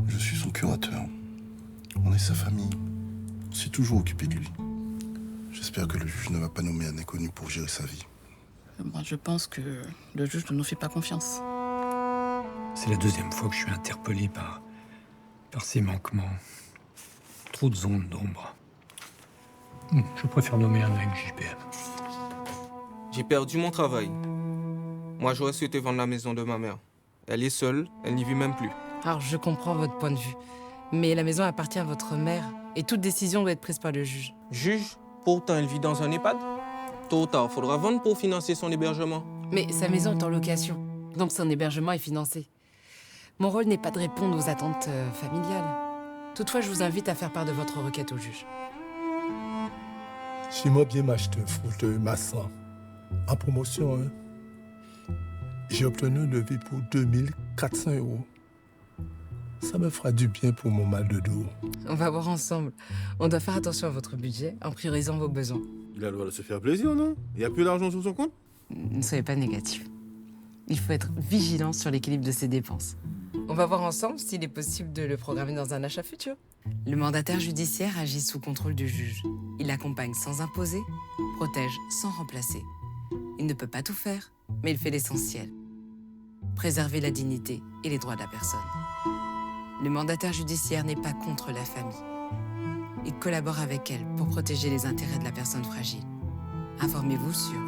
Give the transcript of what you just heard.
Je suis son curateur. On est sa famille. On s'est toujours occupé de lui. J'espère que le juge ne va pas nommer un inconnu pour gérer sa vie. Moi, je pense que le juge ne nous fait pas confiance. C'est la deuxième fois que je suis interpellé par ces manquements. Trop de zones d'ombre. Je préfère nommer un mec JPM. J'ai perdu mon travail. Moi, j'aurais souhaité vendre la maison de ma mère. Elle est seule, elle n'y vit même plus. Alors, je comprends votre point de vue. Mais la maison appartient à votre mère et toute décision doit être prise par le juge. Juge, pourtant elle vit dans un EHPAD. Tôt ou tard, faudra vendre pour financer son hébergement. Mais sa maison est en location, donc son hébergement est financé. Mon rôle n'est pas de répondre aux attentes familiales. Toutefois, je vous invite à faire part de votre requête au juge. J'aimerais bien m'acheter un fauteuil massant. En promotion, hein. J'ai obtenu un devis pour 2400 €. Ça me fera du bien pour mon mal de dos. On va voir ensemble. On doit faire attention à votre budget en priorisant vos besoins. Il a le droit de se faire plaisir, non? Il n'y a plus d'argent sur son compte? Ne soyez pas négatif. Il faut être vigilant sur l'équilibre de ses dépenses. On va voir ensemble s'il est possible de le programmer dans un achat futur. Le mandataire judiciaire agit sous contrôle du juge. Il accompagne sans imposer, protège sans remplacer. Il ne peut pas tout faire, mais il fait l'essentiel. Préserver la dignité et les droits de la personne. Le mandataire judiciaire n'est pas contre la famille. Il collabore avec elle pour protéger les intérêts de la personne fragile. Informez-vous sur